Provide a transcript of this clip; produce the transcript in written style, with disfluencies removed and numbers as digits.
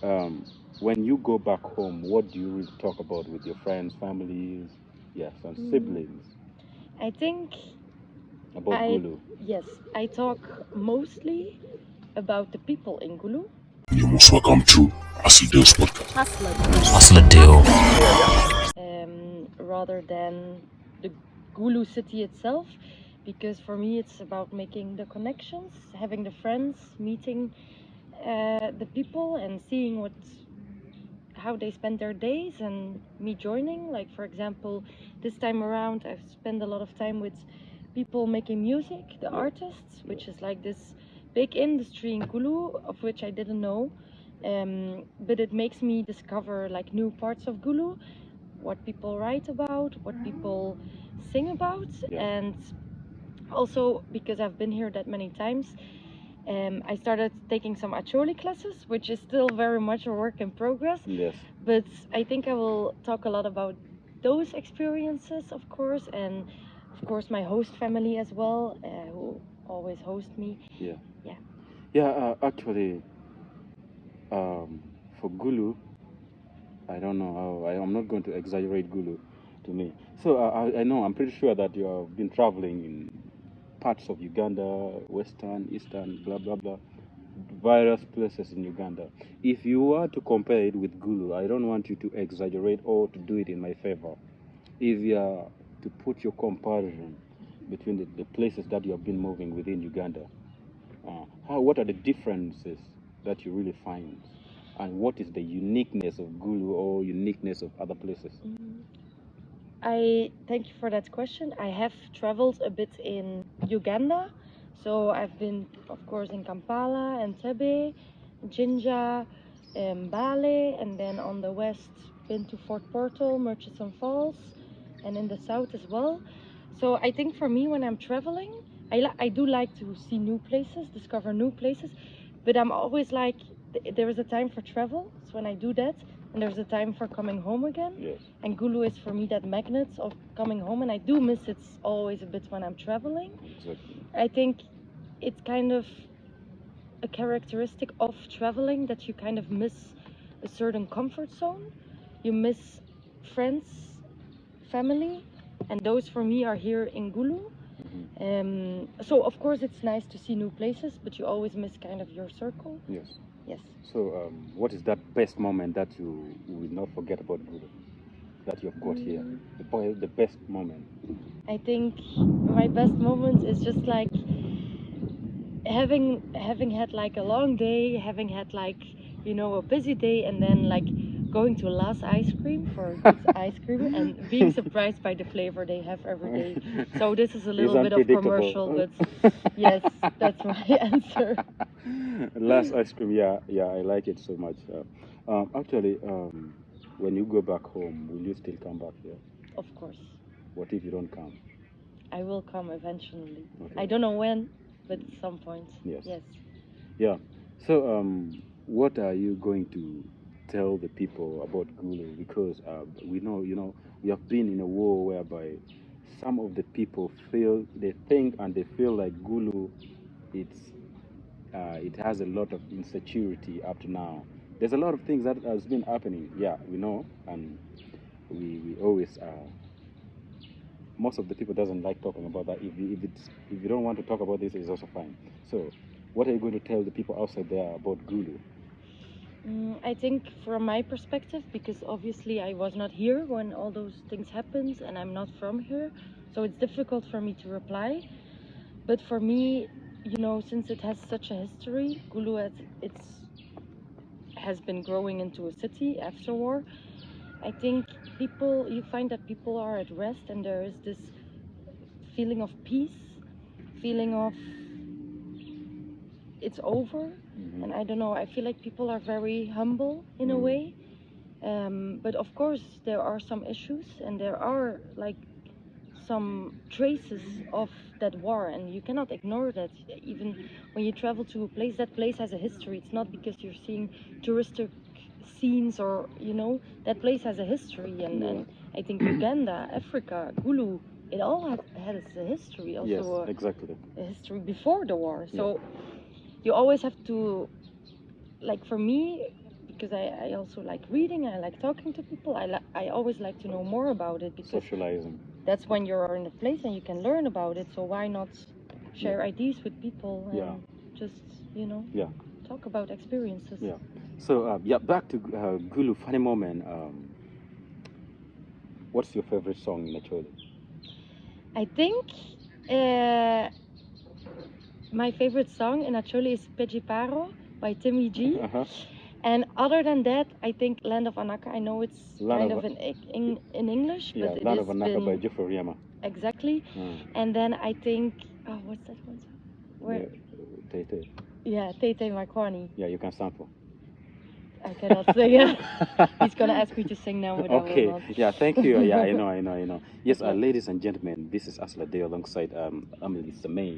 Um, when you go back home, what do you really talk about with your friends, families, yes, and Mm, siblings I think about I, Gulu? yes, I talk mostly about the people in Gulu. You're most welcome to Asideo's podcast. Hustler deal. Rather than the Gulu city itself, because for me it's about making the connections, having the friends, meeting the people, and seeing how they spend their days, and me joining. Like for example, this time around, I've spent a lot of time with people making music, the artists, which is like this big industry in Gulu, of which I didn't know. But it makes me discover like new parts of Gulu, what people write about, what people sing about, Yeah. and also because I've been here that many times, I started taking some acholi classes, which is still very much a work in progress. Yes. But I think I will talk a lot about those experiences, of course, and of course my host family as well, who always host me. Yeah. Yeah. Yeah. Actually, for Gulu, I don't know how. I'm not going to exaggerate Gulu to me. So I know. I'm pretty sure that you have been traveling in parts of Uganda, Western, Eastern, blah blah blah, various places in Uganda. If you were to compare it with Gulu, I don't want you to exaggerate or to do it in my favor. If you are to put your comparison between the places that you have been moving within Uganda, what are the differences that you really find, and what is the uniqueness of Gulu or uniqueness of other places? I thank you for that question. I have traveled a bit in Uganda, so I've been, of course, in Kampala and Tebe, Jinja, Bale, and then on the west, been to Fort Portal, Murchison Falls, and in the south as well. So I think for me, when I'm traveling, I do like to see new places, discover new places, but I'm always like, there is a time for travel. So when I do that, and there's a time for coming home again. Yes. And Gulu is for me that magnet of coming home, and I do miss it always a bit when I'm traveling. Exactly. I think it's kind of a characteristic of traveling that you kind of miss a certain comfort zone. You miss friends, family, and those for me are here in Gulu. So of course it's nice to see new places, but you always miss kind of your circle. Yes. Yes. So, what is that best moment that you will not forget about Gulu that you've got here? The best moment. I think my best moment is just like having had like a long day, having had like, you know, a busy day, and then like going to Las Ice Cream for a good ice cream and being surprised by the flavor they have every day. So this is a It's little bit of unpredictable. commercial, but yes, that's my answer. Last ice cream, yeah, yeah, I like it so much. Actually, when you go back home, will you still come back here? Of course, What if you don't come? I will come eventually. Okay. I don't know when, but at some point. Yes. Yes. Yeah. So, what are you going to tell the people about Gulu? Because we know, we have been in a war whereby some of the people they think and they feel like Gulu, it's it has a lot of insecurity up to now. There's a lot of things that has been happening. Yeah, we know, and we always most of the people doesn't like talking about that. If you don't want to talk about this, it's also fine. So, what are you going to tell the people outside there about Gulu? I think from my perspective, because obviously I was not here when all those things happened and I'm not from here, so it's difficult for me to reply. But for me, you know, since it has such a history, Gulu has been growing into a city after war. I think you find that people are at rest, and there is this feeling of peace, feeling of it's over. And I don't know, I feel like people are very humble in a way. But of course, there are some issues, and there are like some traces of that war, and you cannot ignore that. Even when you travel to a place, that place has a history. It's not because you're seeing touristic scenes, or you know, that place has a history. And I think Uganda, Africa, Gulu, it all has a history. Also, Yes, exactly. a history before the war. So you always have to, like for me, because I also like reading. I like talking to people. I always like to know more about it because Socializing. that's when you're in a place and you can learn about it. So why not share ideas with people and Yeah. just Yeah. talk about experiences? Yeah. So back to Gulu. Funny moment. What's your favorite song in Acholi? I think my favorite song in Acholi is Pejiparo by Timmy G. Uh-huh. And other than that, I think Land of Anaka. I know it's Land kind of- of in English, Yeah, but it Land is of Anaka by been Jeffrey Riama. exactly. And then I think, oh, what's that one? Where? Tete. Yeah, Tete Markwani. Yeah, you can sample. I cannot sing it. He's gonna ask me to sing now, but Okay. I will not. Yeah, thank you. Yeah, I know. Yes, Good luck. ladies and gentlemen, this is Asla Day alongside Amelie Samay.